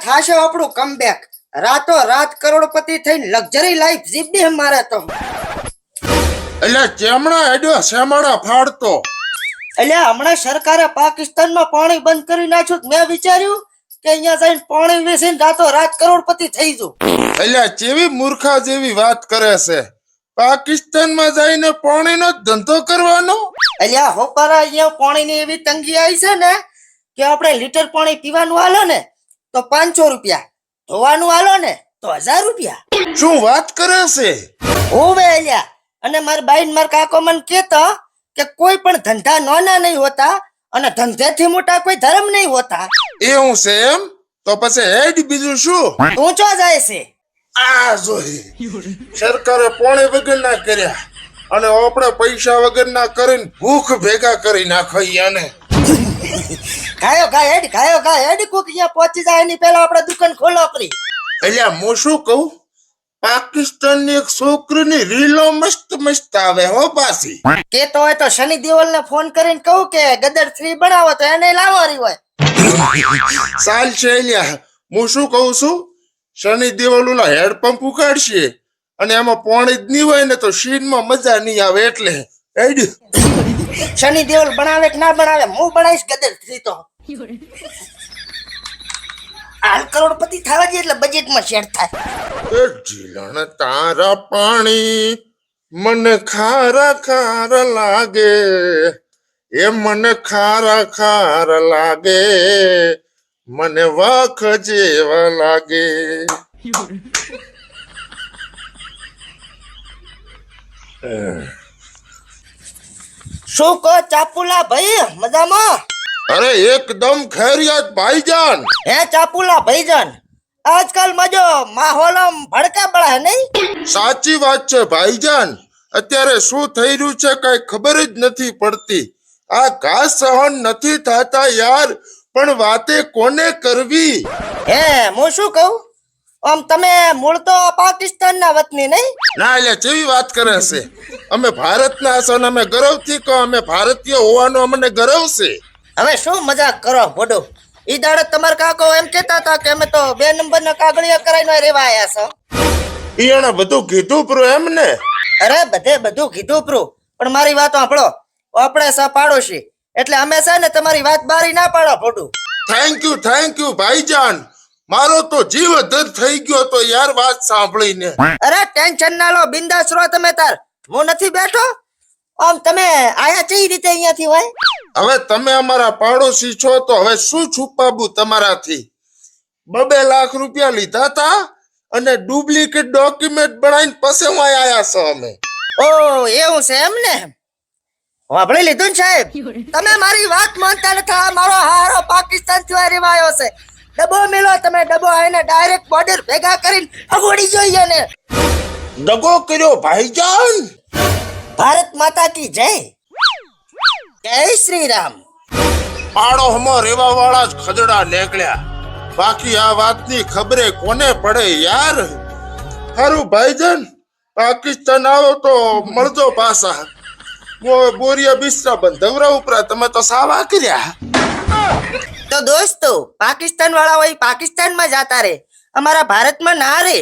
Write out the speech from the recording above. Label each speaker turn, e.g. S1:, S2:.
S1: થાશે આપણું કમબેક. રાતો રાત કરોડપતિ થઈને લક્ઝરી લાઈફ જીવડી મારે તો.
S2: એટલે ચેમણા હેડ્યો શેમણા ફાડતો.
S1: એટલે હમણાં સરકારે પાકિસ્તાનમાં પાણી બંધ કરી નાખ્યું. મેં વિચાર્યું કે અહીંયા જઈને પાણી વેચીને રાતો રાત કરોડપતિ થઈ જઉં.
S2: એટલે જેવી મૂર્ખા જેવી વાત કરે છે. પાકિસ્તાનમાં જઈને પાણીનો ધંધો કરવાનો.
S1: અલ્યા હોપારા અહીંયા પાણીની એવી તંગી આવી છે ને કે આપણે લીટર પાણી પીવાનું હાલો ને તો 500 રૂપિયા, ધોવાનું હાલો ને તો 1000 રૂપિયા.
S2: શું વાત કરે છે?
S1: હોવે અલ્યા. અને મારા બાઈન મારા કાકો મને કહેતા કે કોઈ પણ ધંધા નાના નહીં હોતા અને ધંધેથી મોટા કોઈ ધર્મ નહીં હોતા.
S2: એવું છે એમ? તો પછી હેડ બીજું શું?
S1: ઊંચો જાય છે.
S2: આ જોઈ સરકારે પાણી વગર ના કર્યા અને આપણે પૈસા વગર ના કરીને ભૂખ ભેગા કરી નાખી. આને
S1: ખાયો હેડ કોક અહીંયા પહોંચી જાય એની પહેલા આપણે દુકાન ખોલો કરી.
S2: એટલે હું શું કહું, પાકિસ્તાનની એક છોકરીની રીલો મસ્ત મસ્ત આવે હો પાછી.
S1: કેતો હોય તો શનિ દેઓલ ને ફોન કરીને કહું કે ગદર 3 બનાવો તો એને લાવવાની હોય.
S2: ચાલ છે લ્યા. હું શું કહું છું, શનિ દેવલ ઓલા હેડપંપ ઉકાળશે અને એમાં પાણી જ નહીં હોય ને તો સીનમાં મજા નહીં આવે. એટલે હેડ
S1: શનિ દેઓલ બનાવે કે ના બનાવે, હું બનાવીશ ગદર 3 તો. હાલ કરોડપતિ થવા જઈએ એટલે બજેટમાં શેર થાય.
S2: એ જીલણ તારા પાણી મને ખારા ખાર લાગે, એ મને ખારા ખાર લાગે, મને વખ જેવા લાગે.
S1: શું કહો ચાપુલા ભાઈ, મજામાં?
S2: અરે એકદમ ખૈરિયત ભાઈજાન.
S1: હે ચાપુલા ભાઈજાન, આજકાલ મજો માહોલ ભડકા બળા નહીં?
S2: સાચી વાત છે ભાઈજાન. અત્યારે શું થઈ રહ્યું છે કઈ ખબર જ નથી પડતી. આ ઘાસ સહન નથી થતા યાર, પણ વાતે કોને કરવી?
S1: હે હું શું કહું, આમ તમે મૂળ તો પાકિસ્તાનના વતની નહીં?
S2: ના એટલે જેવી વાત કરે છે. અમે ભારતના છો ને અમે ગર્વથી કહો અમે ભારતીય હોવાનો અમને ગર્વ છે.
S1: હવે શું મજાક કરો ભોડો? ઈ દાડે તમારા કાકો એમ કહેતા હતા કે અમે તો 2 નંબરના કાગળિયા કરાઈને રહેવા આયા છો.
S2: એને બધું કીધું પ્રો એમ ને?
S1: અરે બધું કીધું પ્રો, પણ મારી વાત સાંભળો. આપણે સા પાડોશી એટલે અમે છે ને તમારી વાત બારી ના પાડો ભોડું.
S2: Thank you ભાઈજાન. મારો તો જીવ અધર થઈ ગયો તો યાર વાત સાંભળીને.
S1: અરે ટેન્શન ના લો, બિંદાસ રહો તમે તાર. હું નથી બેઠો. આમ તમે આયા કઈ રીતે અહીંયાથી હોય?
S2: હવે તમે અમારા પાડોશી છો તો હવે શું છુપાવું તમારાથી? 2 લાખ રૂપિયા લીધા તા અને ડુપ્લિકેટ ડોક્યુમેન્ટ બનાવીને પછી હું આયા છો અમે.
S1: ઓ એવું છે એમ ને? વાપરી લીધું ને સાહેબ? તમે મારી વાત માનતા નથી. મારો હારો પાકિસ્તાન થી રેવાયો છે. ડબ્બો મેલો તમે, ડબ્બો આવીને ડાયરેક્ટ બોર્ડર ભેગા કરીને અગોડી જોઈએ ને.
S2: દગો કર્યો ભાઈજાન.
S1: ભારત માતા કી જય. જય શ્રી રામ.
S2: પાડોશમાં રેવા વાળા જ ખદડા નીકળ્યા, બાકી આ વાતની ખબરે કોને પડે યાર. હારું ભાઈજાન, પાકિસ્તાન આવો તો મળજો પાછા. બોરિયા બિસ્તરા બંધવરા ઉપરા તમે તો સાવા કર્યા.
S1: તો દોસ્તો પાકિસ્તાન વાળા હોય પાકિસ્તાનમાં જાતા રે, અમારા ભારતમાં ના રે.